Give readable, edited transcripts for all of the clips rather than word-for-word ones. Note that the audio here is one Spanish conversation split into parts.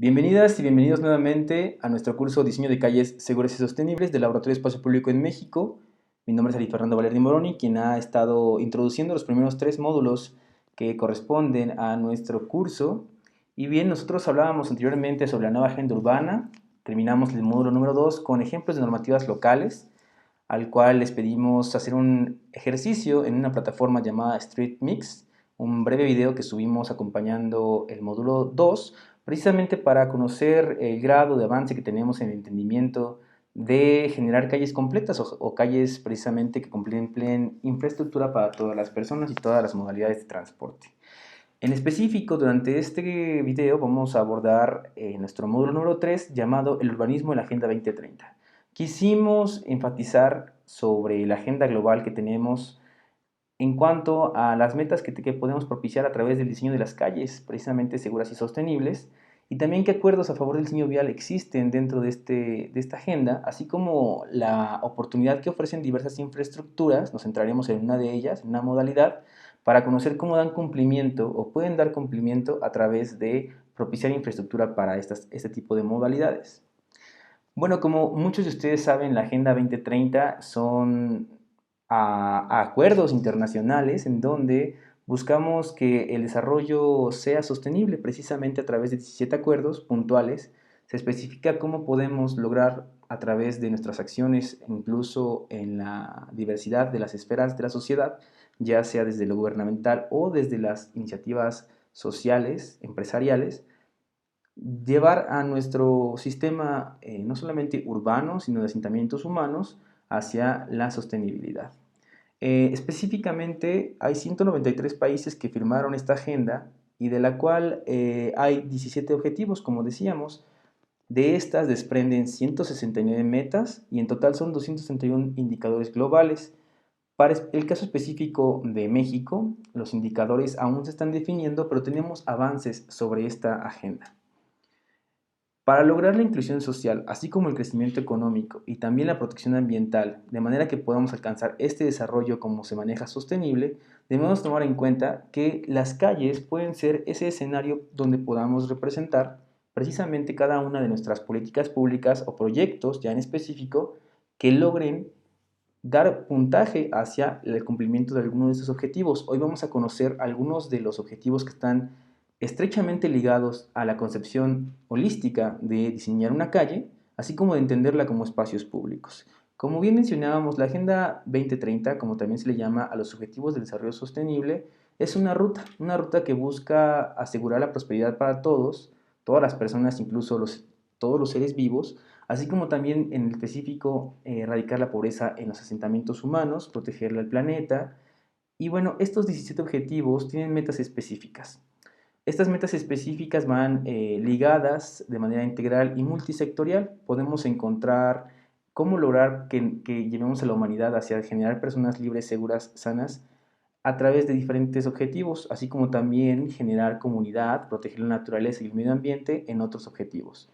Bienvenidas y bienvenidos nuevamente a nuestro curso Diseño de Calles Seguras y Sostenibles del Laboratorio de Espacio Público en México. Mi nombre es Ari Fernando Valerdi Moroni, quien ha estado introduciendo los primeros tres módulos que corresponden a nuestro curso. Y bien, nosotros hablábamos anteriormente sobre la nueva agenda urbana. Terminamos el módulo número 2 con ejemplos de normativas locales, al cual les pedimos hacer un ejercicio en una plataforma llamada Street Mix, un breve video que subimos acompañando el módulo 2, precisamente para conocer el grado de avance que tenemos en el entendimiento de generar calles completas o calles precisamente que cumplen infraestructura para todas las personas y todas las modalidades de transporte. En específico, durante este video vamos a abordar nuestro módulo número 3 llamado El urbanismo en la Agenda 2030. Quisimos enfatizar sobre la agenda global que tenemos en cuanto a las metas que podemos propiciar a través del diseño de las calles, precisamente seguras y sostenibles, y también qué acuerdos a favor del diseño vial existen dentro de esta agenda, así como la oportunidad que ofrecen diversas infraestructuras. Nos centraremos en una de ellas, en una modalidad, para conocer cómo dan cumplimiento o pueden dar cumplimiento a través de propiciar infraestructura para este tipo de modalidades. Bueno, como muchos de ustedes saben, la Agenda 2030 son a acuerdos internacionales en donde buscamos que el desarrollo sea sostenible precisamente a través de 17 acuerdos puntuales. Se especifica cómo podemos lograr a través de nuestras acciones, incluso en la diversidad de las esferas de la sociedad, ya sea desde lo gubernamental o desde las iniciativas sociales, empresariales, llevar a nuestro sistema no solamente urbano, sino de asentamientos humanos hacia la sostenibilidad. Específicamente, hay 193 países que firmaron esta agenda y de la cual hay 17 objetivos, como decíamos. De estas desprenden 169 metas y en total son 261 indicadores globales. Para el caso específico de México, los indicadores aún se están definiendo, pero tenemos avances sobre esta agenda. Para lograr la inclusión social, así como el crecimiento económico y también la protección ambiental, de manera que podamos alcanzar este desarrollo como se maneja sostenible, debemos tomar en cuenta que las calles pueden ser ese escenario donde podamos representar precisamente cada una de nuestras políticas públicas o proyectos ya en específico que logren dar puntaje hacia el cumplimiento de algunos de estos objetivos. Hoy vamos a conocer algunos de los objetivos que están estrechamente ligados a la concepción holística de diseñar una calle, así como de entenderla como espacios públicos. Como bien mencionábamos, la Agenda 2030, como también se le llama a los Objetivos de Desarrollo Sostenible, es una ruta que busca asegurar la prosperidad para todos, todas las personas, incluso todos los seres vivos, así como también en el específico erradicar la pobreza en los asentamientos humanos, proteger al planeta. Y bueno, estos 17 objetivos tienen metas específicas. Estas metas específicas van ligadas de manera integral y multisectorial. Podemos encontrar cómo lograr que llevemos a la humanidad hacia generar personas libres, seguras, sanas, a través de diferentes objetivos, así como también generar comunidad, proteger la naturaleza y el medio ambiente en otros objetivos.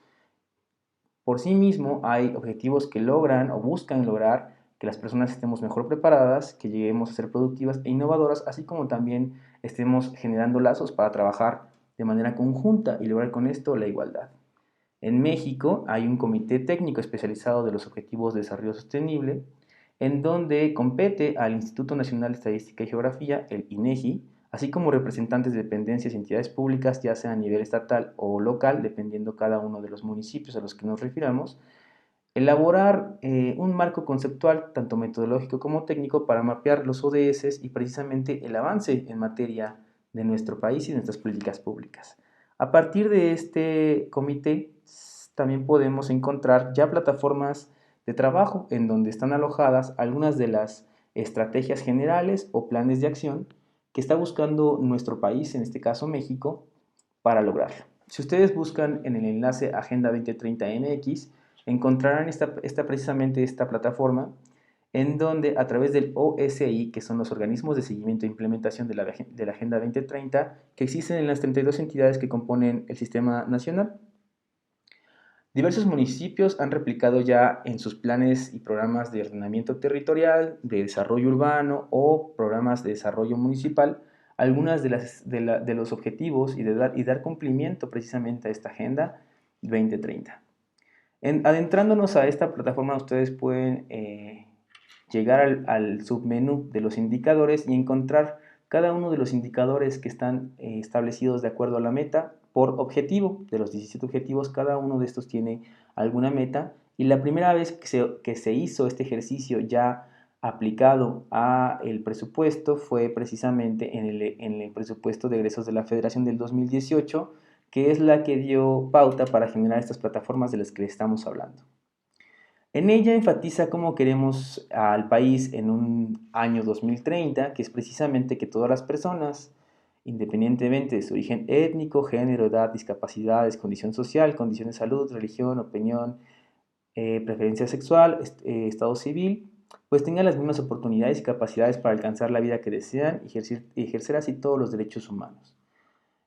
Por sí mismo hay objetivos que logran o buscan lograr que las personas estemos mejor preparadas, que lleguemos a ser productivas e innovadoras, así como también estemos generando lazos para trabajar de manera conjunta y lograr con esto la igualdad. En México hay un comité técnico especializado de los Objetivos de Desarrollo Sostenible, en donde compete al Instituto Nacional de Estadística y Geografía, el INEGI, así como representantes de dependencias y entidades públicas, ya sea a nivel estatal o local, dependiendo cada uno de los municipios a los que nos refiramos, elaborar un marco conceptual, tanto metodológico como técnico, para mapear los ODS y precisamente el avance en materia de nuestro país y de nuestras políticas públicas. A partir de este comité también podemos encontrar ya plataformas de trabajo en donde están alojadas algunas de las estrategias generales o planes de acción que está buscando nuestro país, en este caso México, para lograrlo. Si ustedes buscan en el enlace Agenda 2030 MX, encontrarán precisamente esta plataforma en donde a través del OSI, que son los organismos de seguimiento e implementación de la Agenda 2030, que existen en las 32 entidades que componen el sistema nacional. Diversos municipios han replicado ya en sus planes y programas de ordenamiento territorial, de desarrollo urbano o programas de desarrollo municipal algunas de los objetivos y dar cumplimiento precisamente a esta agenda 2030. Adentrándonos a esta plataforma, ustedes pueden llegar al submenú de los indicadores y encontrar cada uno de los indicadores que están establecidos de acuerdo a la meta por objetivo. De los 17 objetivos, cada uno de estos tiene alguna meta, y la primera vez que se hizo este ejercicio ya aplicado a el presupuesto fue precisamente en el presupuesto de egresos de la Federación del 2018, que es la que dio pauta para generar estas plataformas de las que les estamos hablando. En ella enfatiza cómo queremos al país en un año 2030, que es precisamente que todas las personas, independientemente de su origen étnico, género, edad, discapacidades, condición social, condición de salud, religión, opinión, preferencia sexual, estado civil, pues tengan las mismas oportunidades y capacidades para alcanzar la vida que desean y ejercer así todos los derechos humanos.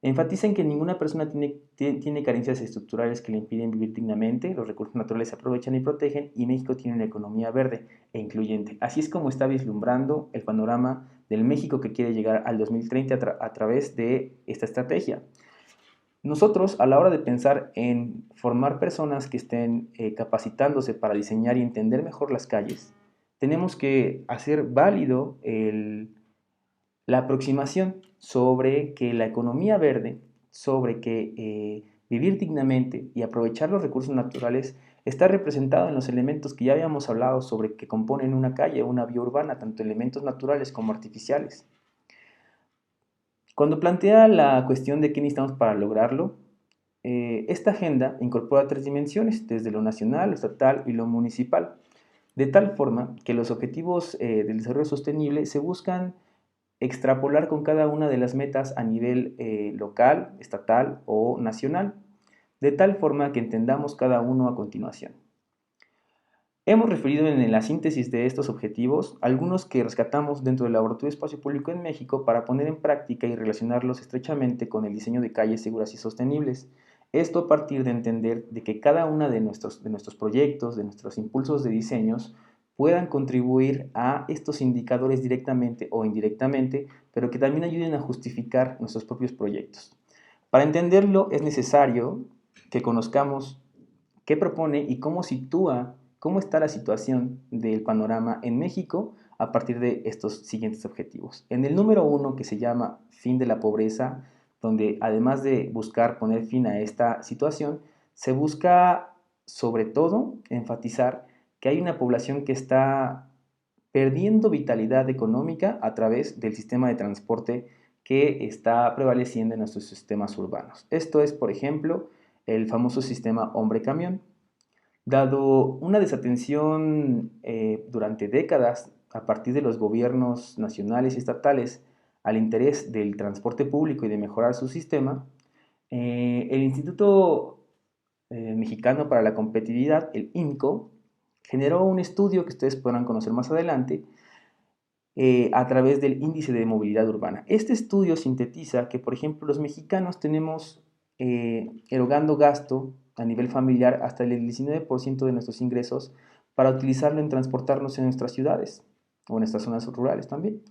Enfatiza en que ninguna persona tiene carencias estructurales que le impiden vivir dignamente, los recursos naturales se aprovechan y protegen, y México tiene una economía verde e incluyente. Así es como está vislumbrando el panorama del México que quiere llegar al 2030 a través de esta estrategia. Nosotros, a la hora de pensar en formar personas que estén capacitándose para diseñar y entender mejor las calles, tenemos que hacer válido la aproximación sobre que la economía verde, sobre que vivir dignamente y aprovechar los recursos naturales está representado en los elementos que ya habíamos hablado sobre que componen una calle o una vía urbana, tanto elementos naturales como artificiales. Cuando plantea la cuestión de qué necesitamos para lograrlo, esta agenda incorpora tres dimensiones, desde lo nacional, lo estatal y lo municipal, de tal forma que los objetivos del desarrollo sostenible se buscan extrapolar con cada una de las metas a nivel local, estatal o nacional, de tal forma que entendamos cada uno a continuación. Hemos referido en la síntesis de estos objetivos algunos que rescatamos dentro del Laboratorio de Espacio Público en México para poner en práctica y relacionarlos estrechamente con el diseño de calles seguras y sostenibles. Esto a partir de entender de que cada uno de nuestros proyectos, de nuestros impulsos de diseños, puedan contribuir a estos indicadores directamente o indirectamente, pero que también ayuden a justificar nuestros propios proyectos. Para entenderlo es necesario que conozcamos qué propone y cómo sitúa, cómo está la situación del panorama en México a partir de estos siguientes objetivos. En el número 1, que se llama Fin de la Pobreza, donde además de buscar poner fin a esta situación, se busca sobre todo enfatizar que hay una población que está perdiendo vitalidad económica a través del sistema de transporte que está prevaleciendo en nuestros sistemas urbanos. Esto es, por ejemplo, el famoso sistema hombre-camión. Dado una desatención durante décadas a partir de los gobiernos nacionales y estatales al interés del transporte público y de mejorar su sistema, el Instituto Mexicano para la Competitividad, el INCO, generó un estudio que ustedes podrán conocer más adelante a través del índice de movilidad urbana. Este estudio sintetiza que, por ejemplo, los mexicanos tenemos erogando gasto a nivel familiar hasta el 19% de nuestros ingresos para utilizarlo en transportarnos en nuestras ciudades o en nuestras zonas rurales también.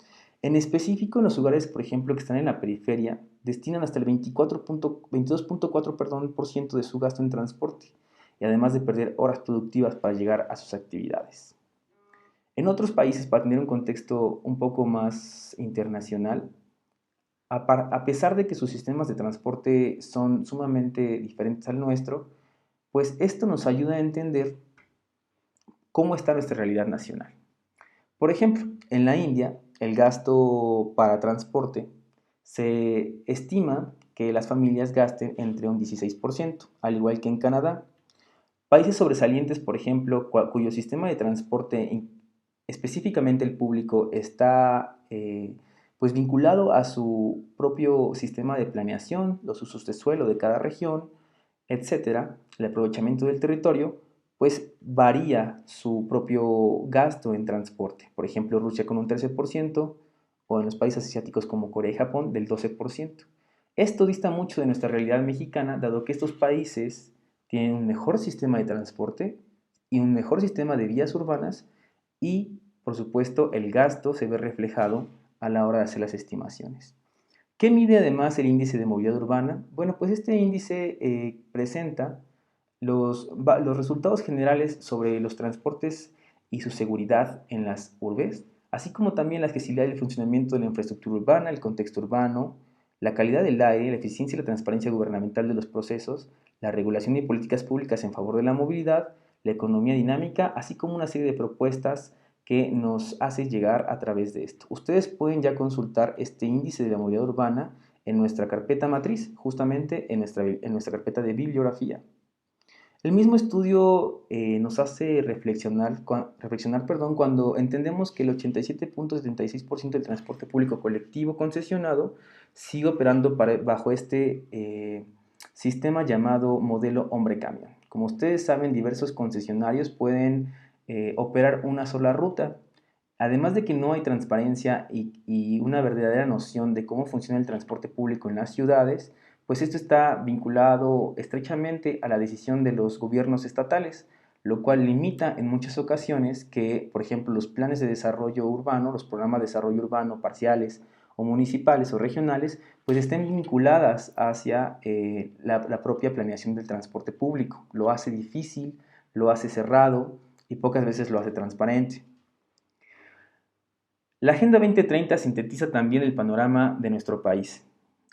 En específico, en los lugares, por ejemplo, que están en la periferia, destinan hasta el 22.4% de su gasto en transporte, y además de perder horas productivas para llegar a sus actividades. En otros países, para tener un contexto un poco más internacional, a pesar de que sus sistemas de transporte son sumamente diferentes al nuestro, pues esto nos ayuda a entender cómo está nuestra realidad nacional. Por ejemplo, en la India, el gasto para transporte se estima que las familias gasten entre un 16%, al igual que en Canadá. Países sobresalientes, por ejemplo, cuyo sistema de transporte, específicamente el público, está pues vinculado a su propio sistema de planeación, los usos de suelo de cada región, etcétera, el aprovechamiento del territorio, pues varía su propio gasto en transporte. Por ejemplo, Rusia con un 13%, o en los países asiáticos como Corea y Japón del 12%. Esto dista mucho de nuestra realidad mexicana, dado que estos países tienen un mejor sistema de transporte y un mejor sistema de vías urbanas, y, por supuesto, el gasto se ve reflejado a la hora de hacer las estimaciones. ¿Qué mide además el índice de movilidad urbana? Bueno, pues este índice presenta los resultados generales sobre los transportes y su seguridad en las urbes, así como también la accesibilidad y el funcionamiento de la infraestructura urbana, el contexto urbano, la calidad del aire, la eficiencia y la transparencia gubernamental de los procesos, la regulación y políticas públicas en favor de la movilidad, la economía dinámica, así como una serie de propuestas que nos hace llegar a través de esto. Ustedes pueden ya consultar este índice de la movilidad urbana en nuestra carpeta matriz, justamente en nuestra carpeta de bibliografía. El mismo estudio nos hace reflexionar, cuando entendemos que el 87.76% del transporte público colectivo concesionado sigue operando bajo este sistema llamado modelo hombre-camión. Como ustedes saben, diversos concesionarios pueden operar una sola ruta. Además de que no hay transparencia y una verdadera noción de cómo funciona el transporte público en las ciudades, pues esto está vinculado estrechamente a la decisión de los gobiernos estatales, lo cual limita en muchas ocasiones que, por ejemplo, los planes de desarrollo urbano, los programas de desarrollo urbano parciales o municipales o regionales, pues estén vinculadas hacia la propia planeación del transporte público. Lo hace difícil, lo hace cerrado y pocas veces lo hace transparente. La Agenda 2030 sintetiza también el panorama de nuestro país.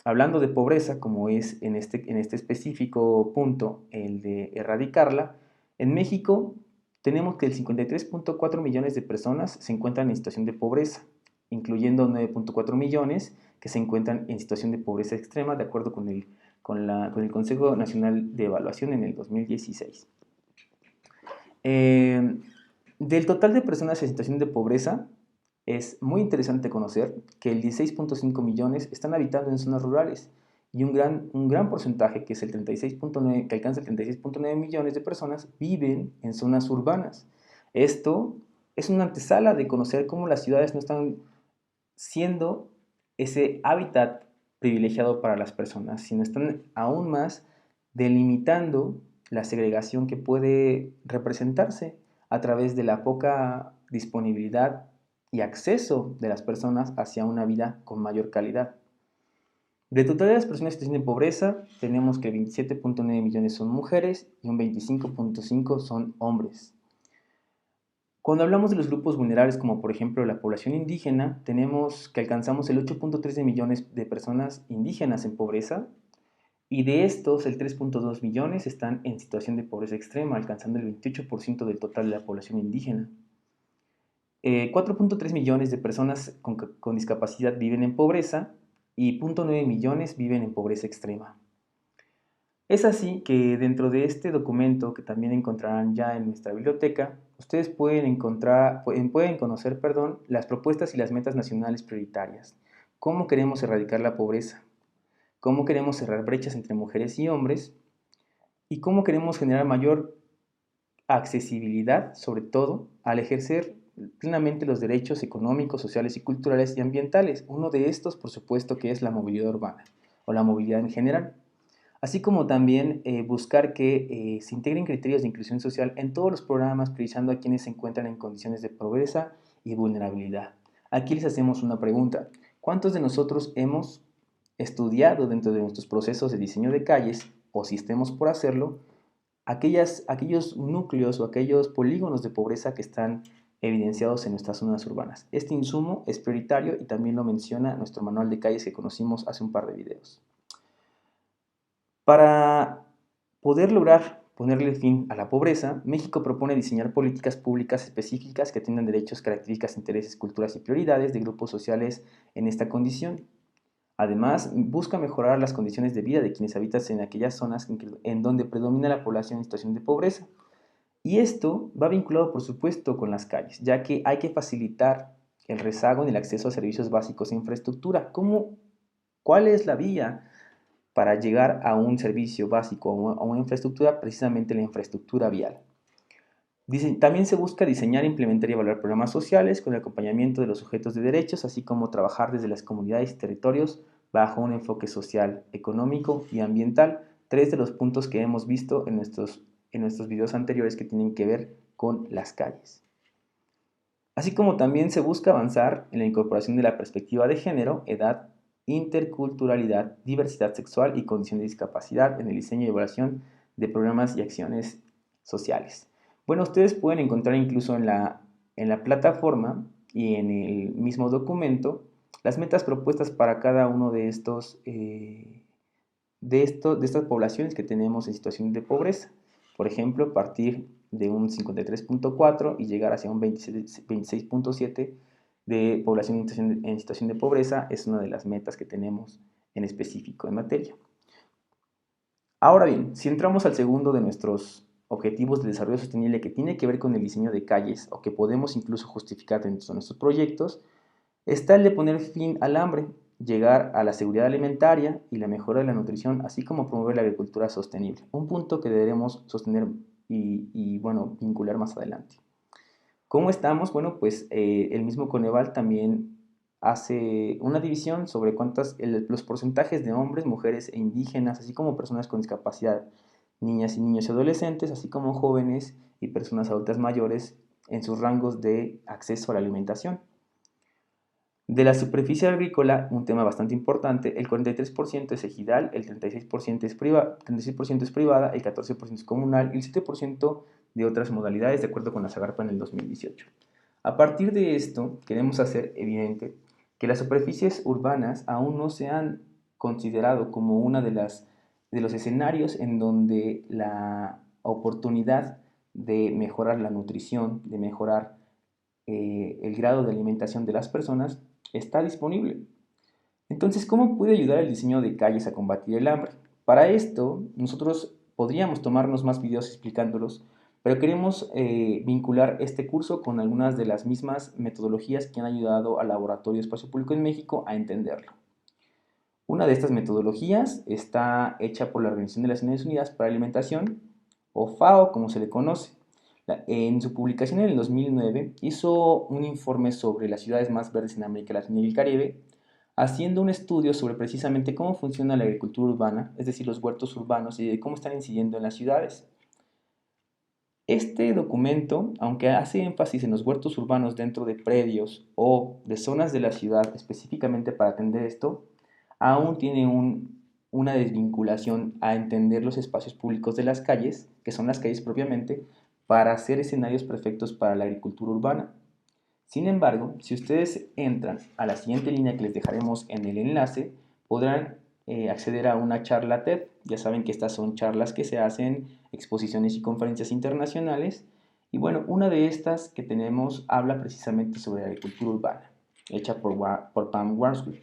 Hablando de pobreza, como es en este específico punto el de erradicarla, en México tenemos que el 53.4 millones de personas se encuentran en situación de pobreza, incluyendo 9.4 millones que se encuentran en situación de pobreza extrema, de acuerdo con el Consejo Nacional de Evaluación en el 2016. Del total de personas en situación de pobreza, es muy interesante conocer que el 16.5 millones están habitando en zonas rurales y un gran porcentaje, que es el 36.9, que alcanza el 36.9 millones de personas, viven en zonas urbanas. Esto es una antesala de conocer cómo las ciudades no están siendo ese hábitat privilegiado para las personas, sino están aún más delimitando la segregación que puede representarse a través de la poca disponibilidad y acceso de las personas hacia una vida con mayor calidad. De total de las personas en situación de pobreza, tenemos que 27.9 millones son mujeres y un 25.5 son hombres. Cuando hablamos de los grupos vulnerables, como por ejemplo la población indígena, tenemos que alcanzamos el 8.3 de millones de personas indígenas en pobreza, y de estos el 3.2 millones están en situación de pobreza extrema, alcanzando el 28% del total de la población indígena. 4.3 millones de personas con discapacidad viven en pobreza y 0.9 millones viven en pobreza extrema. Es así que dentro de este documento, que también encontrarán ya en nuestra biblioteca, ustedes pueden conocer, las propuestas y las metas nacionales prioritarias. ¿Cómo queremos erradicar la pobreza? ¿Cómo queremos cerrar brechas entre mujeres y hombres? ¿Y cómo queremos generar mayor accesibilidad, sobre todo, al ejercer plenamente los derechos económicos, sociales y culturales y ambientales? Uno de estos, por supuesto, que es la movilidad urbana o la movilidad en general. Así como también buscar que se integren criterios de inclusión social en todos los programas, priorizando a quienes se encuentran en condiciones de pobreza y vulnerabilidad. Aquí les hacemos una pregunta. ¿Cuántos de nosotros hemos estudiado dentro de nuestros procesos de diseño de calles, o si estemos por hacerlo, aquellos núcleos o aquellos polígonos de pobreza que están evidenciados en nuestras zonas urbanas? Este insumo es prioritario y también lo menciona nuestro manual de calles que conocimos hace un par de videos. Para poder lograr ponerle fin a la pobreza, México propone diseñar políticas públicas específicas que atiendan derechos, características, intereses, culturas y prioridades de grupos sociales en esta condición. Además, busca mejorar las condiciones de vida de quienes habitan en aquellas zonas en donde predomina la población en situación de pobreza. Y esto va vinculado, por supuesto, con las calles, ya que hay que facilitar el rezago en el acceso a servicios básicos e infraestructura. ¿Cuál es la vía para llegar a un servicio básico, a una infraestructura? Precisamente la infraestructura vial? También se busca diseñar, implementar y evaluar programas sociales con el acompañamiento de los sujetos de derechos, así como trabajar desde las comunidades y territorios bajo un enfoque social, económico y ambiental. Tres de los puntos que hemos visto en nuestros videos anteriores que tienen que ver con las calles. Así como también se busca avanzar en la incorporación de la perspectiva de género, edad, interculturalidad, diversidad sexual y condición de discapacidad en el diseño y evaluación de programas y acciones sociales. Bueno, ustedes pueden encontrar incluso en la plataforma y en el mismo documento las metas propuestas para cada uno de estas poblaciones que tenemos en situación de pobreza. Por ejemplo, partir de un 53.4 y llegar hacia un 26.7 de población en situación de pobreza es una de las metas que tenemos en específico en materia. Ahora bien, si entramos al segundo de nuestros objetivos de desarrollo sostenible, que tiene que ver con el diseño de calles, o que podemos incluso justificar dentro de nuestros proyectos, está el de poner fin al hambre, llegar a la seguridad alimentaria y la mejora de la nutrición, así como promover la agricultura sostenible. Un punto que deberemos sostener y bueno, vincular más adelante. ¿Cómo estamos? Bueno, pues el mismo Coneval también hace una división sobre los porcentajes de hombres, mujeres e indígenas, así como personas con discapacidad, niñas y niños y adolescentes, así como jóvenes y personas adultas mayores en sus rangos de acceso a la alimentación. De la superficie agrícola, un tema bastante importante, el 43% es ejidal, el 36% es privada, el 14% es comunal y el 7% de otras modalidades, de acuerdo con la Zagarpa en el 2018. A partir de esto, queremos hacer evidente que las superficies urbanas aún no se han considerado como una de los escenarios en donde la oportunidad de mejorar la nutrición, de mejorar el grado de alimentación de las personas está disponible. Entonces, ¿cómo puede ayudar el diseño de calles a combatir el hambre? Para esto, nosotros podríamos tomarnos más videos explicándolos, pero queremos vincular este curso con algunas de las mismas metodologías que han ayudado al Laboratorio Espacio Público en México a entenderlo. Una de estas metodologías está hecha por la Organización de las Naciones Unidas para la Alimentación, o FAO, como se le conoce. En su publicación en el 2009 hizo un informe sobre las ciudades más verdes en América Latina y el Caribe, haciendo un estudio sobre precisamente cómo funciona la agricultura urbana, es decir, los huertos urbanos y de cómo están incidiendo en las ciudades. Este documento, aunque hace énfasis en los huertos urbanos dentro de predios o de zonas de la ciudad específicamente para atender esto, aún tiene una desvinculación a entender los espacios públicos de las calles, que son las calles propiamente, para hacer escenarios perfectos para la agricultura urbana. Sin embargo, si ustedes entran a la siguiente línea que les dejaremos en el enlace, podrán acceder a una charla TED. Ya saben que estas son charlas que se hacen, exposiciones y conferencias internacionales. Y bueno, una de estas que tenemos habla precisamente sobre la agricultura urbana, hecha por Pam Warsworth.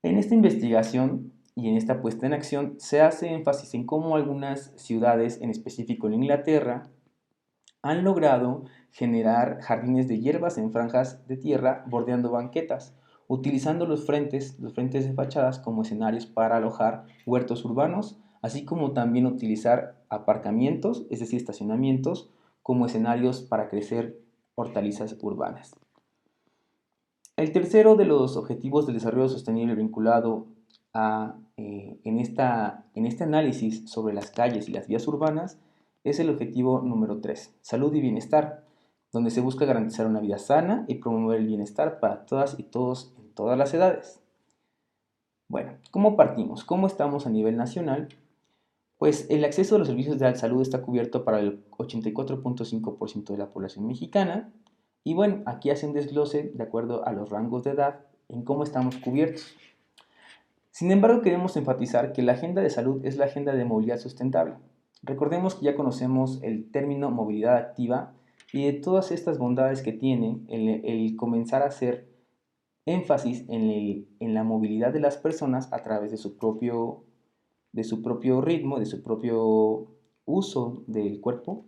En esta investigación y en esta puesta en acción se hace énfasis en cómo algunas ciudades, en específico en Inglaterra, han logrado generar jardines de hierbas en franjas de tierra bordeando banquetas, utilizando los frentes de fachadas como escenarios para alojar huertos urbanos, así como también utilizar aparcamientos, es decir, estacionamientos, como escenarios para crecer hortalizas urbanas. El tercero de los objetivos del desarrollo sostenible vinculado en este análisis sobre las calles y las vías urbanas es el objetivo número 3, salud y bienestar, donde se busca garantizar una vida sana y promover el bienestar para todas y todos en todas las edades. Bueno, ¿cómo partimos? ¿Cómo estamos a nivel nacional? Pues el acceso a los servicios de salud está cubierto para el 84.5% de la población mexicana. Y bueno, aquí hace un desglose de acuerdo a los rangos de edad en cómo estamos cubiertos. Sin embargo, queremos enfatizar que la agenda de salud es la agenda de movilidad sustentable. Recordemos que ya conocemos el término movilidad activa y de todas estas bondades que tiene el comenzar a hacer énfasis en la movilidad de las personas a través de su propio ritmo, de su propio uso del cuerpo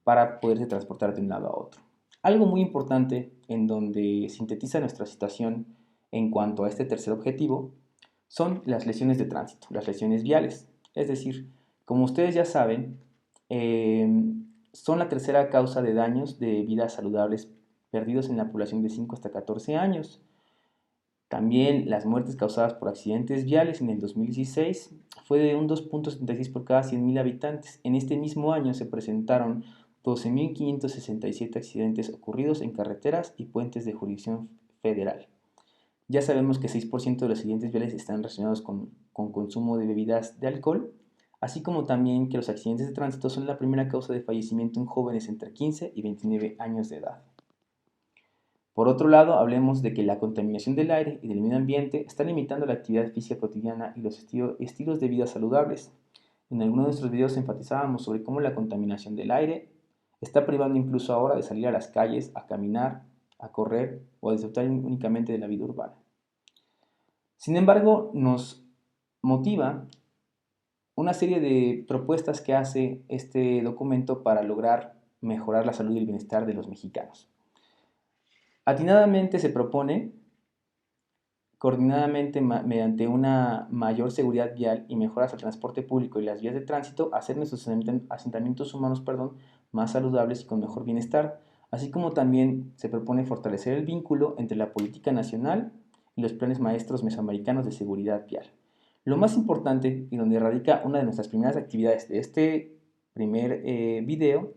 para poderse transportar de un lado a otro. Algo muy importante en donde sintetiza nuestra situación en cuanto a este tercer objetivo son las lesiones de tránsito, las lesiones viales. Es decir, como ustedes ya saben, son la tercera causa de daños de vidas saludables perdidos en la población de 5 hasta 14 años. También las muertes causadas por accidentes viales en el 2016 fue de un 2.76 por cada 100.000 habitantes. En este mismo año se presentaron 12.567 accidentes ocurridos en carreteras y puentes de jurisdicción federal. Ya sabemos que 6% de los accidentes viales están relacionados con consumo de bebidas de alcohol, así como también que los accidentes de tránsito son la primera causa de fallecimiento en jóvenes entre 15 y 29 años de edad. Por otro lado, hablemos de que la contaminación del aire y del medio ambiente está limitando la actividad física cotidiana y los estilos de vida saludables. En algunos de nuestros videos enfatizábamos sobre cómo la contaminación del aire está privando incluso ahora de salir a las calles, a caminar, a correr o a disfrutar únicamente de la vida urbana. Sin embargo, nos motiva una serie de propuestas que hace este documento para lograr mejorar la salud y el bienestar de los mexicanos. Atinadamente se propone, coordinadamente mediante una mayor seguridad vial y mejoras al transporte público y las vías de tránsito, hacer nuestros asentamientos humanos más saludables y con mejor bienestar, así como también se propone fortalecer el vínculo entre la política nacional y los planes maestros mesoamericanos de seguridad vial. Lo más importante y donde radica una de nuestras primeras actividades de este primer video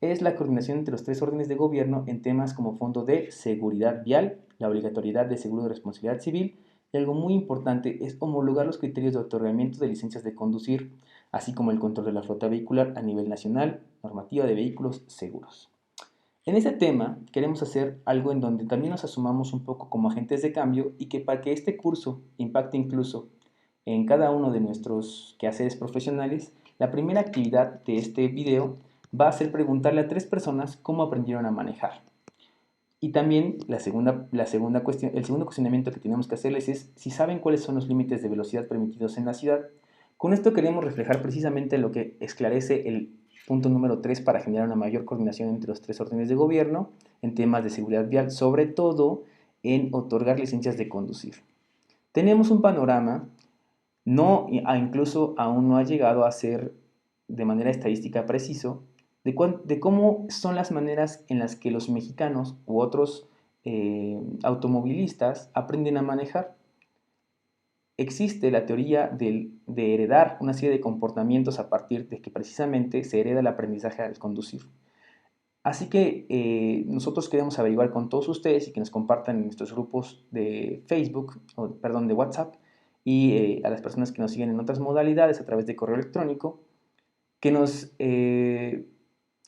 es la coordinación entre los tres órdenes de gobierno en temas como fondo de seguridad vial, la obligatoriedad de seguro de responsabilidad civil y algo muy importante es homologar los criterios de otorgamiento de licencias de conducir, así como el control de la flota vehicular a nivel nacional, normativa de vehículos seguros. En este tema queremos hacer algo en donde también nos asumamos un poco como agentes de cambio y que para que este curso impacte incluso en cada uno de nuestros quehaceres profesionales, la primera actividad de este video va a ser preguntarle a 3 personas cómo aprendieron a manejar. Y también el segundo cuestionamiento que tenemos que hacerles es si saben cuáles son los límites de velocidad permitidos en la ciudad. Con esto queremos reflejar precisamente lo que esclarece el punto número 3 para generar una mayor coordinación entre los 3 órdenes de gobierno en temas de seguridad vial, sobre todo en otorgar licencias de conducir. Tenemos un panorama, incluso aún no ha llegado a ser de manera estadística preciso, de cómo son las maneras en las que los mexicanos u otros automovilistas aprenden a manejar. Existe la teoría de heredar una serie de comportamientos a partir de que precisamente se hereda el aprendizaje al conducir. Así que nosotros queremos averiguar con todos ustedes y que nos compartan en nuestros grupos de Facebook, de WhatsApp, y a las personas que nos siguen en otras modalidades a través de correo electrónico, que nos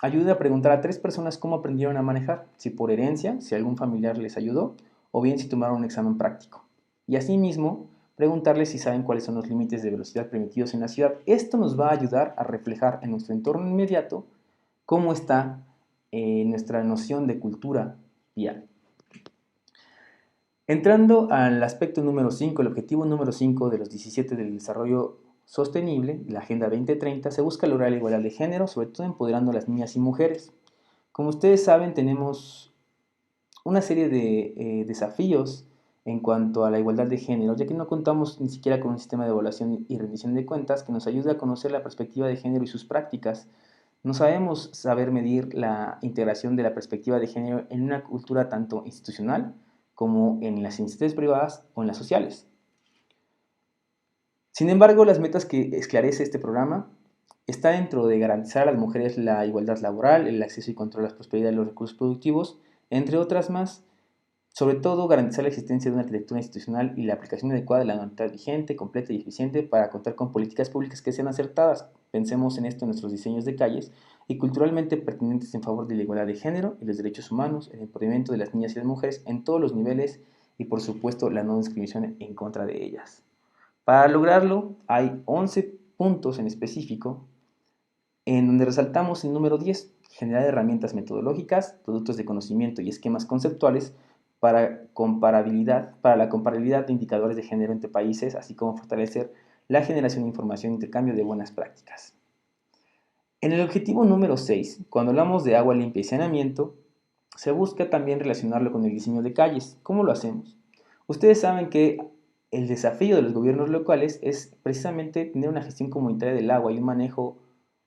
ayude a preguntar a 3 personas cómo aprendieron a manejar, si por herencia, si algún familiar les ayudó, o bien si tomaron un examen práctico. Y asimismo, preguntarles si saben cuáles son los límites de velocidad permitidos en la ciudad. Esto nos va a ayudar a reflejar en nuestro entorno inmediato cómo está nuestra noción de cultura vial. Entrando al aspecto número 5, el objetivo número 5 de los 17 del desarrollo sostenible, la Agenda 2030, se busca lograr la igualdad de género, sobre todo empoderando a las niñas y mujeres. Como ustedes saben, tenemos una serie de desafíos en cuanto a la igualdad de género, ya que no contamos ni siquiera con un sistema de evaluación y rendición de cuentas que nos ayude a conocer la perspectiva de género y sus prácticas. No sabemos saber medir la integración de la perspectiva de género en una cultura tanto institucional como en las instituciones privadas o en las sociales. Sin embargo, las metas que esclarece este programa está dentro de garantizar a las mujeres la igualdad laboral, el acceso y control a la prosperidad de los recursos productivos, entre otras más. Sobre todo, garantizar la existencia de una arquitectura institucional y la aplicación adecuada de la normativa vigente, completa y eficiente para contar con políticas públicas que sean acertadas. Pensemos en esto en nuestros diseños de calles y culturalmente pertinentes en favor de la igualdad de género y los derechos humanos, el empoderamiento de las niñas y las mujeres en todos los niveles y, por supuesto, la no discriminación en contra de ellas. Para lograrlo, hay 11 puntos en específico en donde resaltamos el número 10, generar herramientas metodológicas, productos de conocimiento y esquemas conceptuales para la comparabilidad de indicadores de género entre países, así como fortalecer la generación de información e intercambio de buenas prácticas. En el objetivo número 6, cuando hablamos de agua limpia y saneamiento, se busca también relacionarlo con el diseño de calles. ¿Cómo lo hacemos? Ustedes saben que el desafío de los gobiernos locales es precisamente tener una gestión comunitaria del agua y un manejo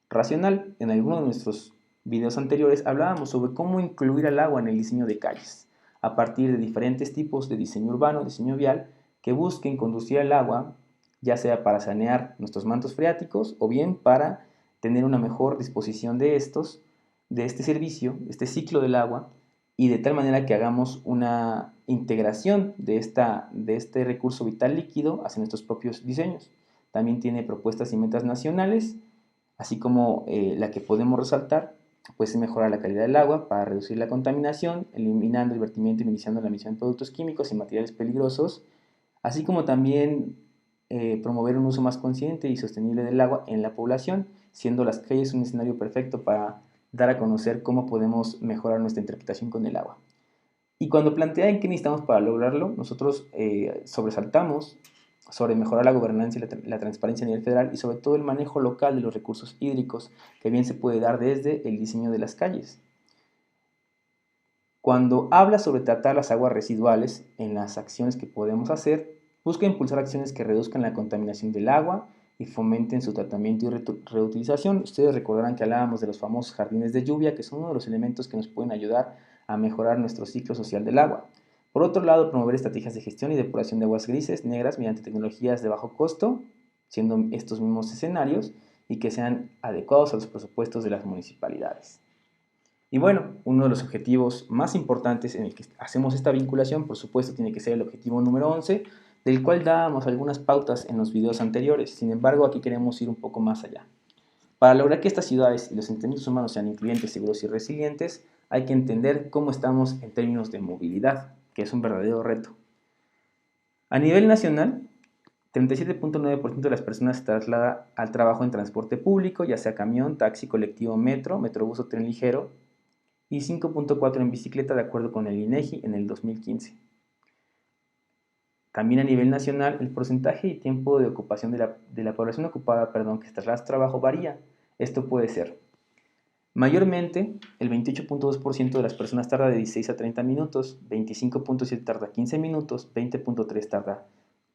racional. En algunos de nuestros videos anteriores hablábamos sobre cómo incluir al agua en el diseño de calles, a partir de diferentes tipos de diseño urbano, diseño vial, que busquen conducir al agua, ya sea para sanear nuestros mantos freáticos o bien para tener una mejor disposición de este servicio, este ciclo del agua, y de tal manera que hagamos una integración de este recurso vital líquido hacia nuestros propios diseños. también tiene propuestas y metas nacionales, así como la que podemos resaltar, pues es mejorar la calidad del agua para reducir la contaminación, eliminando el vertimiento y iniciando la emisión de productos químicos y materiales peligrosos, así como también promover un uso más consciente y sostenible del agua en la población, siendo las calles un escenario perfecto para dar a conocer cómo podemos mejorar nuestra interpretación con el agua. Y cuando plantean qué necesitamos para lograrlo, nosotros sobresaltamos sobre mejorar la gobernanza y la transparencia a nivel federal y sobre todo el manejo local de los recursos hídricos, que bien se puede dar desde el diseño de las calles. Cuando habla sobre tratar las aguas residuales en las acciones que podemos hacer, busca impulsar acciones que reduzcan la contaminación del agua y fomenten su tratamiento y reutilización. Ustedes recordarán que hablábamos de los famosos jardines de lluvia, que son uno de los elementos que nos pueden ayudar a mejorar nuestro ciclo social del agua. Por otro lado, promover estrategias de gestión y depuración de aguas grises, negras, mediante tecnologías de bajo costo, siendo estos mismos escenarios, y que sean adecuados a los presupuestos de las municipalidades. Y bueno, uno de los objetivos más importantes en el que hacemos esta vinculación, por supuesto, tiene que ser el objetivo número 11, del cual dábamos algunas pautas en los videos anteriores. Sin embargo, aquí queremos ir un poco más allá. Para lograr que estas ciudades y los asentamientos humanos sean incluyentes, seguros y resilientes, hay que entender cómo estamos en términos de movilidad, que es un verdadero reto. A nivel nacional, 37.9% de las personas se traslada al trabajo en transporte público, ya sea camión, taxi, colectivo, metro, metrobús o tren ligero, y 5.4 en bicicleta, de acuerdo con el INEGI en el 2015. También a nivel nacional, el porcentaje y tiempo de ocupación de la población ocupada que se traslada al trabajo varía. Esto puede ser: mayormente, el 28.2% de las personas tarda de 16 a 30 minutos, 25.7 tarda 15 minutos, 20.3 tarda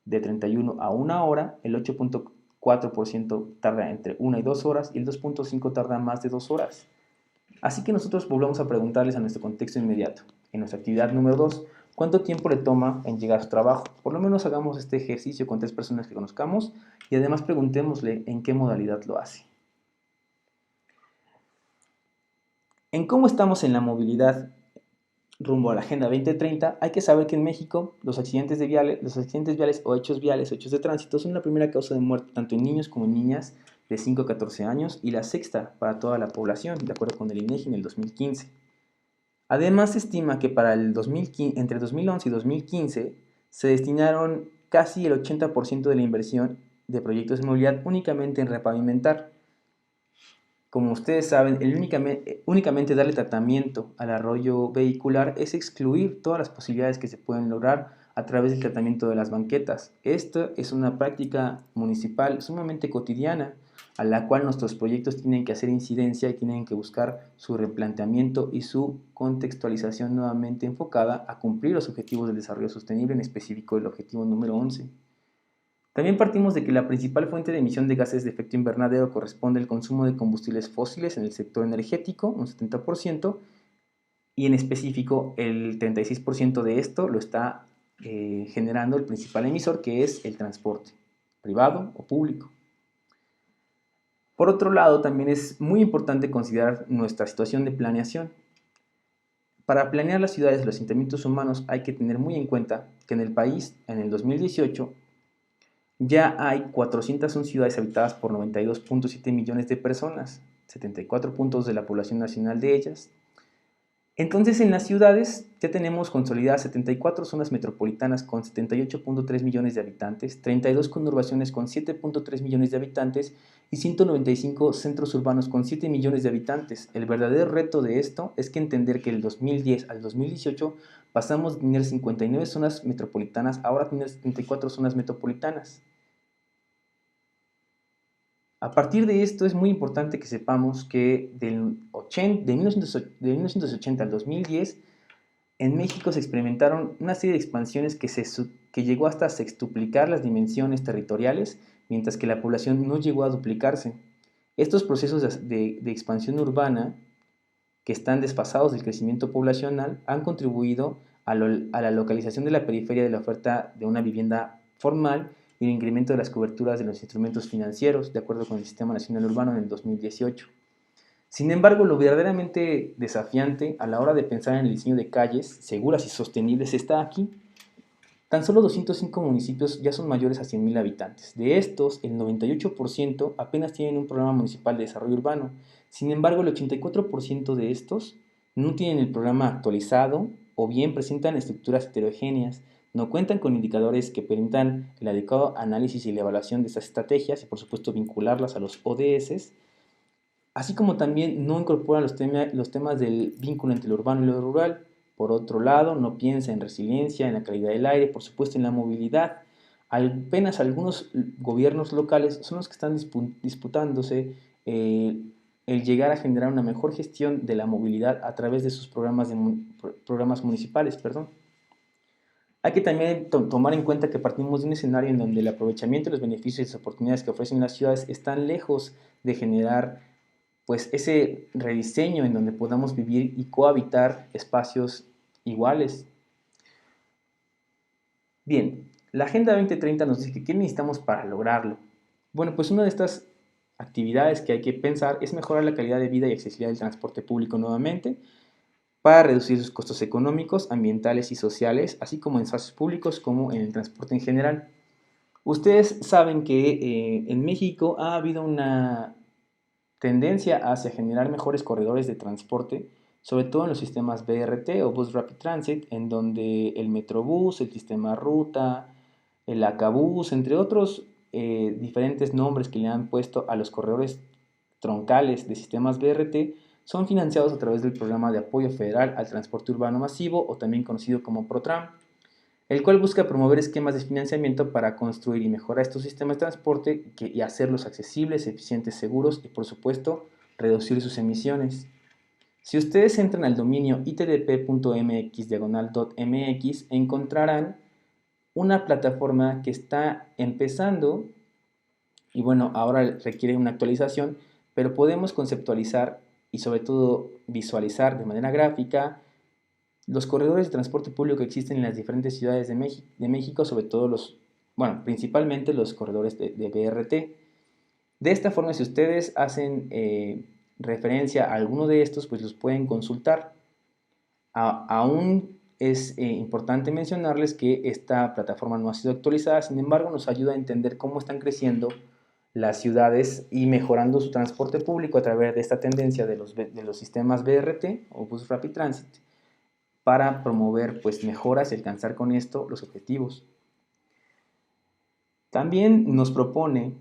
de 31 a 1 hora, el 8.4% tarda entre 1 y 2 horas y el 2.5 tarda más de 2 horas. Así que nosotros volvamos a preguntarles a nuestro contexto inmediato. En nuestra actividad número 2, ¿cuánto tiempo le toma en llegar a su trabajo? Por lo menos hagamos este ejercicio con 3 personas que conozcamos y además preguntémosle en qué modalidad lo hace. En cómo estamos en la movilidad rumbo a la Agenda 2030, hay que saber que en México los accidentes viales o hechos de tránsito son la primera causa de muerte tanto en niños como en niñas de 5 a 14 años y la sexta para toda la población, de acuerdo con el INEGI en el 2015. Además, se estima que para entre 2011 y 2015 se destinaron casi el 80% de la inversión de proyectos de movilidad únicamente en repavimentar. Como ustedes saben, únicamente darle tratamiento al arroyo vehicular es excluir todas las posibilidades que se pueden lograr a través del tratamiento de las banquetas. Esto es una práctica municipal sumamente cotidiana, a la cual nuestros proyectos tienen que hacer incidencia y tienen que buscar su replanteamiento y su contextualización nuevamente enfocada a cumplir los objetivos del desarrollo sostenible, en específico el objetivo número 11. También partimos de que la principal fuente de emisión de gases de efecto invernadero corresponde al consumo de combustibles fósiles en el sector energético, un 70%, y en específico el 36% de esto lo está generando el principal emisor, que es el transporte, privado o público. Por otro lado, también es muy importante considerar nuestra situación de planeación. Para planear las ciudades y los asentamientos humanos hay que tener muy en cuenta que en el país, en el 2018, ya hay 401 ciudades habitadas por 92.7 millones de personas, 74 puntos de la población nacional de ellas. Entonces, en las ciudades ya tenemos consolidadas 74 zonas metropolitanas con 78.3 millones de habitantes, 32 conurbaciones con 7.3 millones de habitantes y 195 centros urbanos con 7 millones de habitantes. El verdadero reto de esto es que entender que del 2010 al 2018 pasamos de tener 59 zonas metropolitanas a ahora tener 74 zonas metropolitanas. A partir de esto es muy importante que sepamos que de 1980 al 2010 en México se experimentaron una serie de expansiones que llegó hasta sextuplicar las dimensiones territoriales, mientras que la población no llegó a duplicarse. Estos procesos de expansión urbana, que están desfasados del crecimiento poblacional, han contribuido a la localización de la periferia de la oferta de una vivienda formal y el incremento de las coberturas de los instrumentos financieros, de acuerdo con el Sistema Nacional Urbano en el 2018. Sin embargo, lo verdaderamente desafiante a la hora de pensar en el diseño de calles seguras y sostenibles está aquí. Tan solo 205 municipios ya son mayores a 100.000 habitantes. De estos, el 98% apenas tienen un programa municipal de desarrollo urbano. Sin embargo, el 84% de estos no tienen el programa actualizado o bien presentan estructuras heterogéneas, no cuentan con indicadores que permitan el adecuado análisis y la evaluación de estas estrategias y por supuesto vincularlas a los ODS, así como también no incorporan los temas del vínculo entre lo urbano y lo rural. Por otro lado, no piensa en resiliencia, en la calidad del aire, por supuesto en la movilidad. Apenas algunos gobiernos locales son los que están disputándose el llegar a generar una mejor gestión de la movilidad a través de sus programas municipales. Perdón. Hay que también tomar en cuenta que partimos de un escenario en donde el aprovechamiento de los beneficios y las oportunidades que ofrecen las ciudades están lejos de generar pues ese rediseño en donde podamos vivir y cohabitar espacios iguales. Bien, la Agenda 2030 nos dice que ¿qué necesitamos para lograrlo? Bueno, pues una de estas actividades que hay que pensar es mejorar la calidad de vida y accesibilidad del transporte público nuevamente para reducir sus costos económicos, ambientales y sociales, así como en espacios públicos como en el transporte en general. Ustedes saben que en México ha habido una tendencia hacia generar mejores corredores de transporte, sobre todo en los sistemas BRT o Bus Rapid Transit, en donde el Metrobús, el sistema Ruta, el Acabús, entre otros diferentes nombres que le han puesto a los corredores troncales de sistemas BRT, son financiados a través del Programa de Apoyo Federal al Transporte Urbano Masivo, o también conocido como PROTRAM, el cual busca promover esquemas de financiamiento para construir y mejorar estos sistemas de transporte y hacerlos accesibles, eficientes, seguros y, por supuesto, reducir sus emisiones. Si ustedes entran al dominio itdp.mx/.mx, encontrarán una plataforma que está empezando y bueno, ahora requiere una actualización, pero podemos conceptualizar y sobre todo visualizar de manera gráfica los corredores de transporte público que existen en las diferentes ciudades de México, sobre todo bueno, principalmente los corredores de BRT. De esta forma, si ustedes hacen referencia a alguno de estos, pues los pueden consultar. Aún es importante mencionarles que esta plataforma no ha sido actualizada, sin embargo, nos ayuda a entender cómo están creciendo las ciudades y mejorando su transporte público a través de esta tendencia de los sistemas BRT o Bus Rapid Transit, para promover pues mejoras y alcanzar con esto los objetivos. También nos propone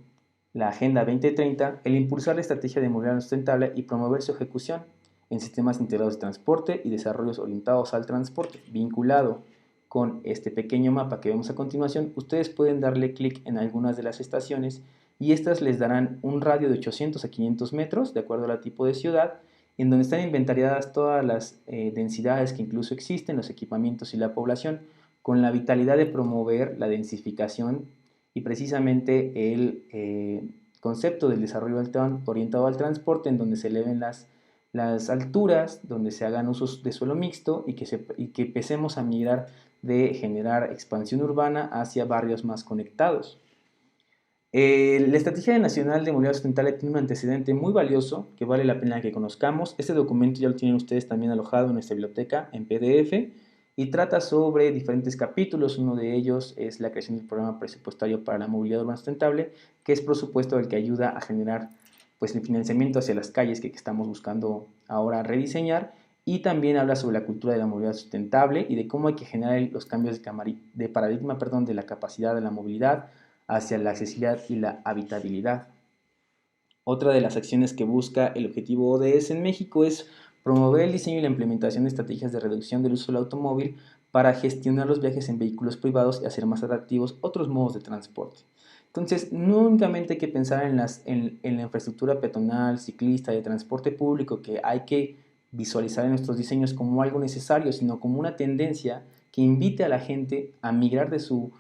la Agenda 2030 el impulsar la estrategia de movilidad sustentable y promover su ejecución en sistemas integrados de transporte y desarrollos orientados al transporte. Vinculado con este pequeño mapa que vemos a continuación, ustedes pueden darle clic en algunas de las estaciones y estas les darán un radio de 800 a 500 metros de acuerdo al tipo de ciudad, en donde están inventariadas todas las densidades que incluso existen, los equipamientos y la población, con la vitalidad de promover la densificación y precisamente el concepto del desarrollo orientado al transporte, en donde se eleven las alturas, donde se hagan usos de suelo mixto y que empecemos a migrar de generar expansión urbana hacia barrios más conectados. La Estrategia Nacional de Movilidad Sustentable tiene un antecedente muy valioso que vale la pena que conozcamos. Este documento ya lo tienen ustedes también alojado en nuestra biblioteca en PDF y trata sobre diferentes capítulos. Uno de ellos es la creación del programa presupuestario para la movilidad urbana sustentable, que es por supuesto el que ayuda a generar pues, el financiamiento hacia las calles que estamos buscando ahora rediseñar, y también habla sobre la cultura de la movilidad sustentable y de cómo hay que generar los cambios de paradigma de la capacidad de la movilidad hacia la accesibilidad y la habitabilidad. Otra de las acciones que busca el objetivo ODS en México es promover el diseño y la implementación de estrategias de reducción del uso del automóvil para gestionar los viajes en vehículos privados y hacer más atractivos otros modos de transporte. Entonces, no únicamente hay que pensar en la infraestructura peatonal, ciclista y de transporte público, que hay que visualizar en nuestros diseños como algo necesario, sino como una tendencia que invite a la gente a migrar de su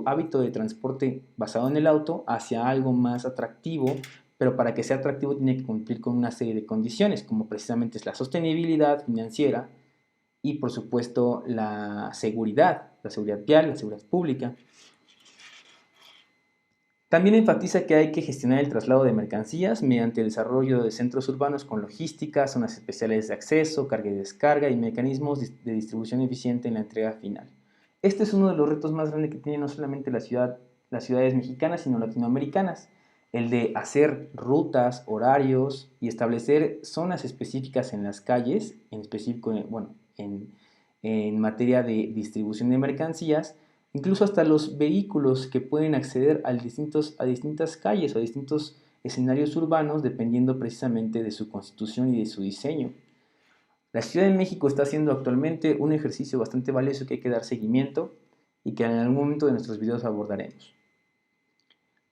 hábito de transporte basado en el auto hacia algo más atractivo, pero para que sea atractivo tiene que cumplir con una serie de condiciones, como precisamente es la sostenibilidad financiera y por supuesto la seguridad vial, la seguridad pública. También enfatiza que hay que gestionar el traslado de mercancías mediante el desarrollo de centros urbanos con logística, zonas especiales de acceso, carga y descarga y mecanismos de distribución eficiente en la entrega final. Este es uno de los retos más grandes que tienen no solamente las ciudades mexicanas, sino latinoamericanas, el de hacer rutas, horarios y establecer zonas específicas en las calles, en específico, bueno, en materia de distribución de mercancías, incluso hasta los vehículos que pueden acceder a distintas calles o a distintos escenarios urbanos dependiendo precisamente de su constitución y de su diseño. La Ciudad de México está haciendo actualmente un ejercicio bastante valioso que hay que dar seguimiento y que en algún momento de nuestros videos abordaremos.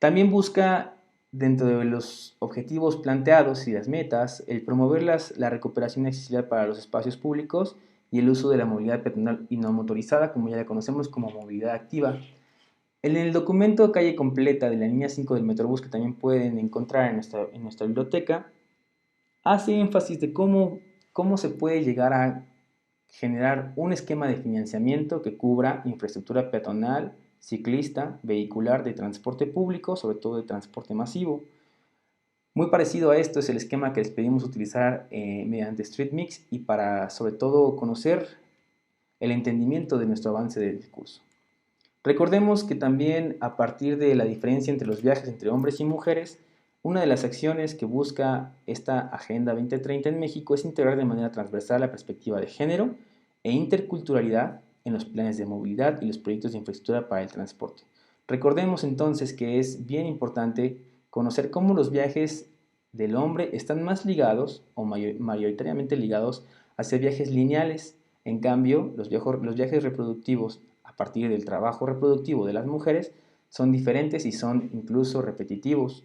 También busca, dentro de los objetivos planteados y las metas, el promover la recuperación y accesibilidad para los espacios públicos y el uso de la movilidad peatonal y no motorizada, como ya la conocemos como movilidad activa. En el documento Calle Completa de la línea 5 del Metrobús, que también pueden encontrar en nuestra biblioteca, hace énfasis de cómo se puede llegar a generar un esquema de financiamiento que cubra infraestructura peatonal, ciclista, vehicular, de transporte público, sobre todo de transporte masivo. Muy parecido a esto es el esquema que les pedimos utilizar mediante StreetMix y para sobre todo conocer el entendimiento de nuestro avance del curso. Recordemos que también a partir de la diferencia entre los viajes entre hombres y mujeres, una de las acciones que busca esta Agenda 2030 en México es integrar de manera transversal la perspectiva de género e interculturalidad en los planes de movilidad y los proyectos de infraestructura para el transporte. Recordemos entonces que es bien importante conocer cómo los viajes del hombre están más ligados o mayoritariamente ligados hacia viajes lineales. En cambio, los viajes reproductivos a partir del trabajo reproductivo de las mujeres son diferentes y son incluso repetitivos.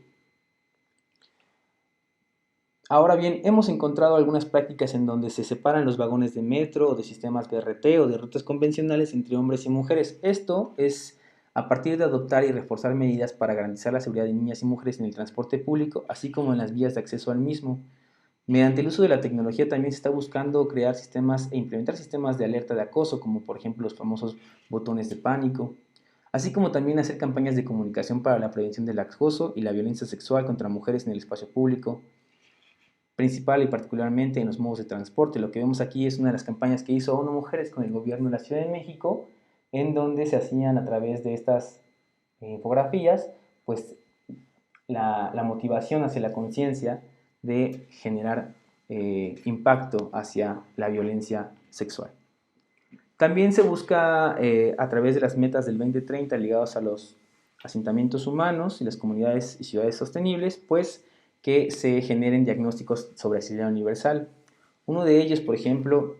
Ahora bien, hemos encontrado algunas prácticas en donde se separan los vagones de metro o de sistemas BRT o de rutas convencionales entre hombres y mujeres. Esto es a partir de adoptar y reforzar medidas para garantizar la seguridad de niñas y mujeres en el transporte público, así como en las vías de acceso al mismo. Mediante el uso de la tecnología también se está buscando crear sistemas e implementar sistemas de alerta de acoso, como por ejemplo los famosos botones de pánico, así como también hacer campañas de comunicación para la prevención del acoso y la violencia sexual contra mujeres en el espacio público, principal y particularmente en los modos de transporte. Lo que vemos aquí es una de las campañas que hizo ONU Mujeres con el gobierno de la Ciudad de México, en donde se hacían a través de estas infografías, pues la motivación hacia la conciencia de generar impacto hacia la violencia sexual. También se busca a través de las metas del 2030 ligados a los asentamientos humanos y las comunidades y ciudades sostenibles, pues que se generen diagnósticos sobre accesibilidad universal. Uno de ellos, por ejemplo,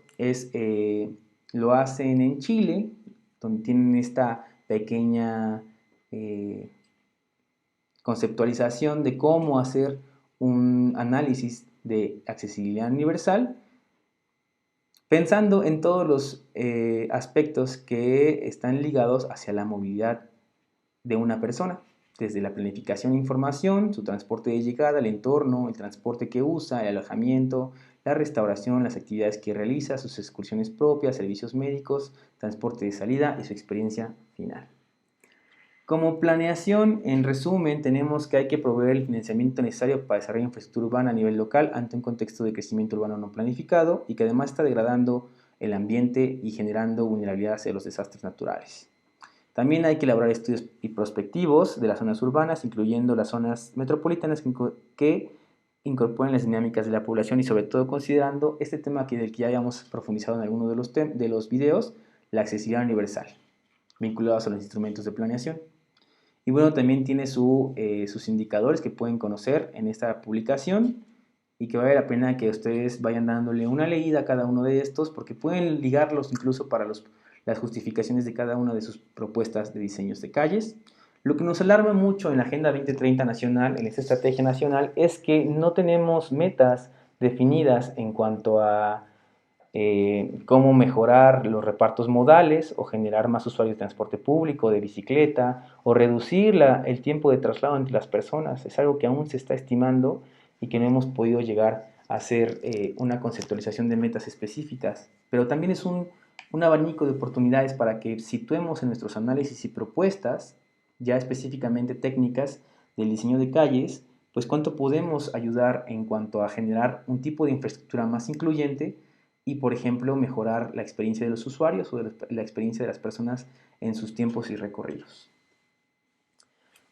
lo hacen en Chile, donde tienen esta pequeña conceptualización de cómo hacer un análisis de accesibilidad universal, pensando en todos los aspectos que están ligados hacia la movilidad de una persona, desde la planificación de información, su transporte de llegada, el entorno, el transporte que usa, el alojamiento, la restauración, las actividades que realiza, sus excursiones propias, servicios médicos, transporte de salida y su experiencia final. Como planeación, en resumen, tenemos que hay que proveer el financiamiento necesario para desarrollar infraestructura urbana a nivel local ante un contexto de crecimiento urbano no planificado y que además está degradando el ambiente y generando vulnerabilidad hacia los desastres naturales. También hay que elaborar estudios y prospectivos de las zonas urbanas, incluyendo las zonas metropolitanas que incorporen las dinámicas de la población y sobre todo considerando este tema del que ya habíamos profundizado en alguno de los videos, la accesibilidad universal, vinculados a los instrumentos de planeación. Y bueno, también tiene sus indicadores que pueden conocer en esta publicación y que vale la pena que ustedes vayan dándole una leída a cada uno de estos porque pueden ligarlos incluso para las justificaciones de cada una de sus propuestas de diseños de calles. Lo que nos alarma mucho en la Agenda 2030 nacional, en esta estrategia nacional, es que no tenemos metas definidas en cuanto a cómo mejorar los repartos modales o generar más usuarios de transporte público, de bicicleta, o reducir el tiempo de traslado entre las personas. Es algo que aún se está estimando y que no hemos podido llegar a hacer una conceptualización de metas específicas. Pero también es un abanico de oportunidades para que situemos en nuestros análisis y propuestas, ya específicamente técnicas del diseño de calles, pues cuánto podemos ayudar en cuanto a generar un tipo de infraestructura más incluyente y, por ejemplo, mejorar la experiencia de los usuarios o la experiencia de las personas en sus tiempos y recorridos.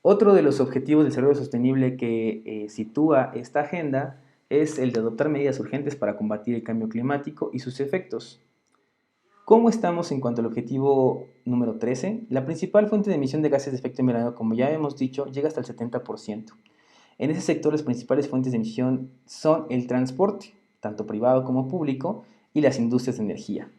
Otro de los objetivos de desarrollo sostenible que sitúa esta agenda es el de adoptar medidas urgentes para combatir el cambio climático y sus efectos. ¿Cómo estamos en cuanto al objetivo número 13? La principal fuente de emisión de gases de efecto invernadero, como ya hemos dicho, llega hasta el 70%. En ese sector las principales fuentes de emisión son el transporte, tanto privado como público, y las industrias de energía.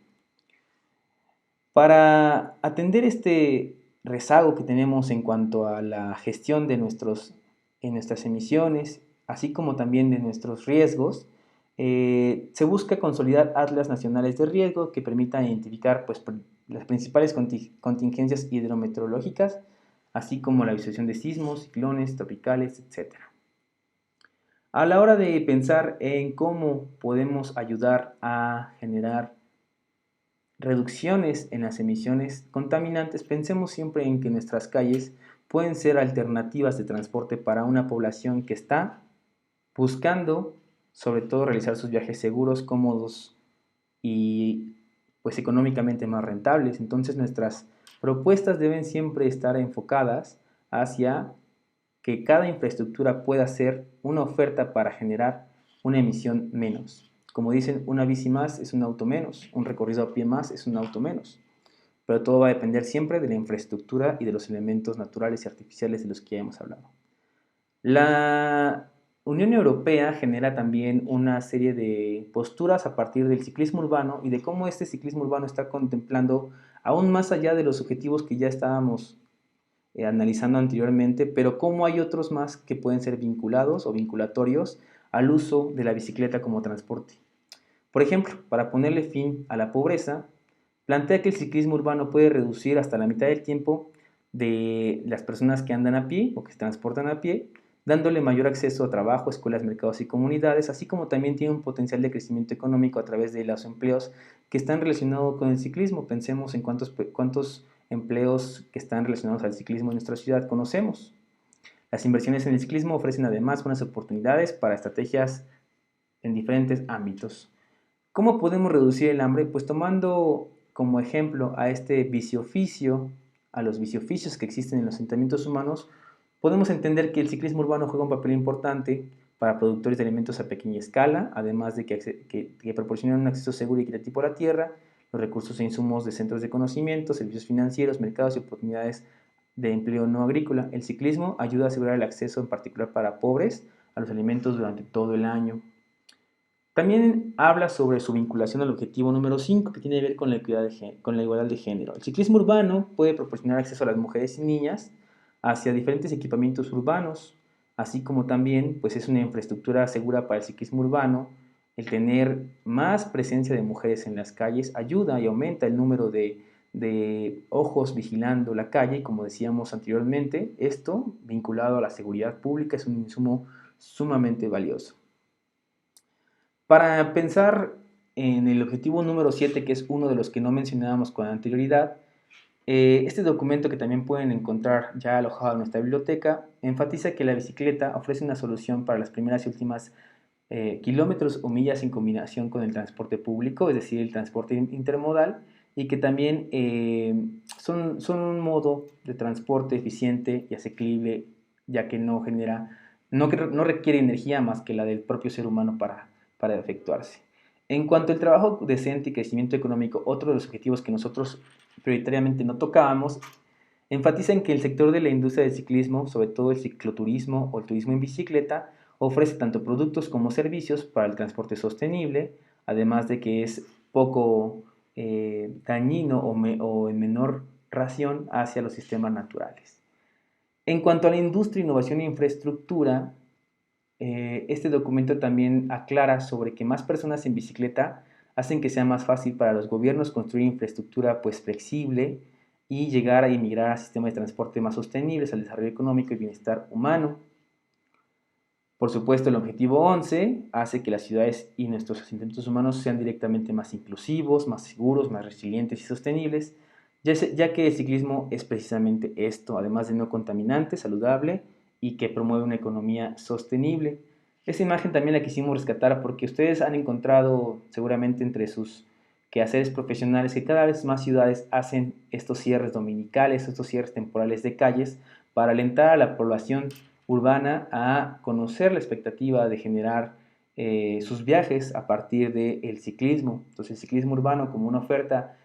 Para atender este rezago que tenemos en cuanto a la gestión de nuestras emisiones, así como también de nuestros riesgos, se busca consolidar atlas nacionales de riesgo que permitan identificar pues, las principales contingencias hidrometeorológicas, así como la visualización de sismos, ciclones, tropicales, etc. A la hora de pensar en cómo podemos ayudar a generar reducciones en las emisiones contaminantes, pensemos siempre en que nuestras calles pueden ser alternativas de transporte para una población que está buscando, sobre todo, realizar sus viajes seguros, cómodos y pues económicamente más rentables. Entonces nuestras propuestas deben siempre estar enfocadas hacia que cada infraestructura pueda ser una oferta para generar una emisión menos. Como dicen, una bici más es un auto menos, un recorrido a pie más es un auto menos. Pero todo va a depender siempre de la infraestructura y de los elementos naturales y artificiales de los que ya hemos hablado. La Unión Europea genera también una serie de posturas a partir del ciclismo urbano y de cómo este ciclismo urbano está contemplando aún más allá de los objetivos que ya estábamos analizando anteriormente, pero cómo hay otros más que pueden ser vinculados o vinculatorios al uso de la bicicleta como transporte. Por ejemplo, para ponerle fin a la pobreza, plantea que el ciclismo urbano puede reducir hasta la mitad del tiempo de las personas que andan a pie o que se transportan a pie, dándole mayor acceso a trabajo, escuelas, mercados y comunidades, así como también tiene un potencial de crecimiento económico a través de los empleos que están relacionados con el ciclismo. Pensemos en cuántos empleos que están relacionados al ciclismo en nuestra ciudad conocemos. Las inversiones en el ciclismo ofrecen además buenas oportunidades para estrategias en diferentes ámbitos. ¿Cómo podemos reducir el hambre? Pues tomando como ejemplo a este vicioficio, a los vicioficios que existen en los asentamientos humanos, podemos entender que el ciclismo urbano juega un papel importante para productores de alimentos a pequeña escala, además de que proporcionan un acceso seguro y equitativo a la tierra, los recursos e insumos de centros de conocimiento, servicios financieros, mercados y oportunidades de empleo no agrícola. El ciclismo ayuda a asegurar el acceso, en particular para pobres, a los alimentos durante todo el año. También habla sobre su vinculación al objetivo número 5, que tiene que ver con con la igualdad de género. El ciclismo urbano puede proporcionar acceso a las mujeres y niñas hacia diferentes equipamientos urbanos, así como también pues, es una infraestructura segura para el ciclismo urbano. El tener más presencia de mujeres en las calles ayuda y aumenta el número de ojos vigilando la calle, y como decíamos anteriormente, esto vinculado a la seguridad pública es un insumo sumamente valioso. Para pensar en el objetivo número 7, que es uno de los que no mencionábamos con anterioridad, este documento, que también pueden encontrar ya alojado en nuestra biblioteca, enfatiza que la bicicleta ofrece una solución para las primeras y últimas kilómetros o millas en combinación con el transporte público, es decir, el transporte intermodal, y que también son un modo de transporte eficiente y asequible, ya que no requiere energía más que la del propio ser humano para efectuarse. En cuanto al trabajo decente y crecimiento económico, otro de los objetivos que nosotros prioritariamente no tocábamos, enfatiza en que el sector de la industria del ciclismo, sobre todo el cicloturismo o el turismo en bicicleta, ofrece tanto productos como servicios para el transporte sostenible, además de que es poco dañino o en menor ración hacia los sistemas naturales. En cuanto a la industria, innovación e infraestructura, este documento también aclara sobre que más personas en bicicleta hacen que sea más fácil para los gobiernos construir infraestructura pues, flexible y llegar a migrar a sistemas de transporte más sostenibles, al desarrollo económico y bienestar humano. Por supuesto, el objetivo 11 hace que las ciudades y nuestros asentamientos humanos sean directamente más inclusivos, más seguros, más resilientes y sostenibles, ya que el ciclismo es precisamente esto, además de no contaminante, saludable y que promueve una economía sostenible. Esa imagen también la quisimos rescatar porque ustedes han encontrado seguramente entre sus quehaceres profesionales que cada vez más ciudades hacen estos cierres dominicales, estos cierres temporales de calles para alentar a la población urbana a conocer la expectativa de generar sus viajes a partir del ciclismo. Entonces el ciclismo urbano como una oferta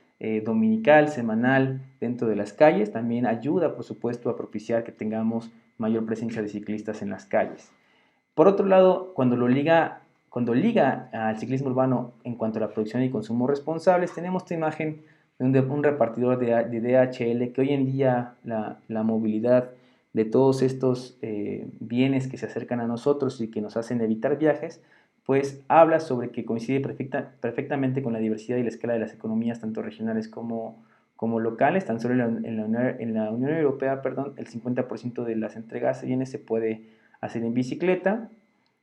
dominical, semanal dentro de las calles también ayuda por supuesto a propiciar que tengamos mayor presencia de ciclistas en las calles. Por otro lado, cuando liga al ciclismo urbano en cuanto a la producción y consumo responsables, tenemos esta imagen de un repartidor de DHL que hoy en día la movilidad de todos estos bienes que se acercan a nosotros y que nos hacen evitar viajes, pues habla sobre que coincide perfectamente con la diversidad y la escala de las economías, tanto regionales como locales. Tan solo en la Unión Europea, perdón, el 50% de las entregas de bienes se puede hacer en bicicleta.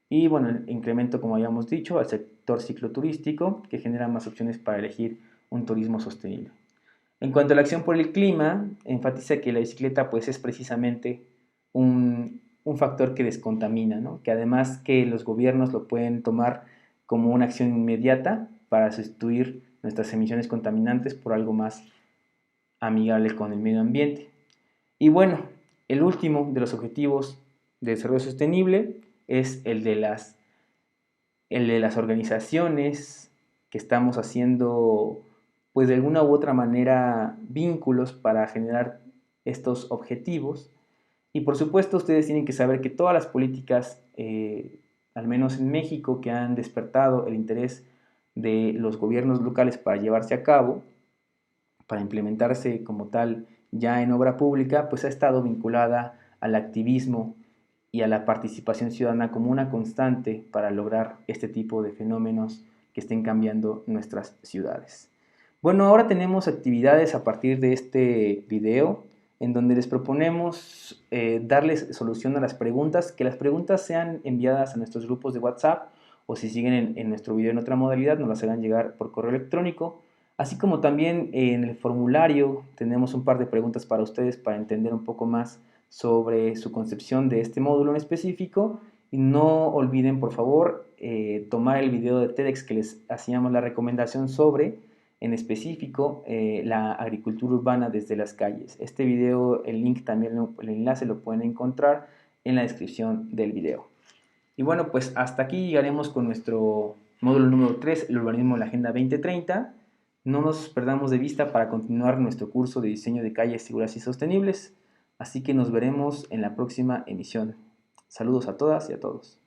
Y bueno, el incremento, como habíamos dicho, al sector cicloturístico, que genera más opciones para elegir un turismo sostenible. En cuanto a la acción por el clima, enfatiza que la bicicleta pues, es precisamente un factor que descontamina, ¿no? Que además que los gobiernos lo pueden tomar como una acción inmediata para sustituir nuestras emisiones contaminantes por algo más amigable con el medio ambiente. Y bueno, el último de los objetivos de desarrollo sostenible es el de las organizaciones que estamos haciendo, pues de alguna u otra manera, vínculos para generar estos objetivos. Y por supuesto, ustedes tienen que saber que todas las políticas, al menos en México, que han despertado el interés de los gobiernos locales para llevarse a cabo, para implementarse como tal ya en obra pública, pues ha estado vinculada al activismo y a la participación ciudadana como una constante para lograr este tipo de fenómenos que estén cambiando nuestras ciudades. Bueno, ahora tenemos actividades a partir de este video en donde les proponemos darles solución a las preguntas, que las preguntas sean enviadas a nuestros grupos de WhatsApp o si siguen en nuestro video en otra modalidad, nos las hagan llegar por correo electrónico. Así como también en el formulario tenemos un par de preguntas para ustedes para entender un poco más sobre su concepción de este módulo en específico. Y no olviden, por favor, tomar el video de TEDx que les hacíamos la recomendación sobre, en específico, la agricultura urbana desde las calles. Este video, el link también, el enlace lo pueden encontrar en la descripción del video. Y bueno, pues hasta aquí llegaremos con nuestro módulo número 3, el urbanismo en la Agenda 2030. No nos perdamos de vista para continuar nuestro curso de diseño de calles seguras y sostenibles. Así que nos veremos en la próxima emisión. Saludos a todas y a todos.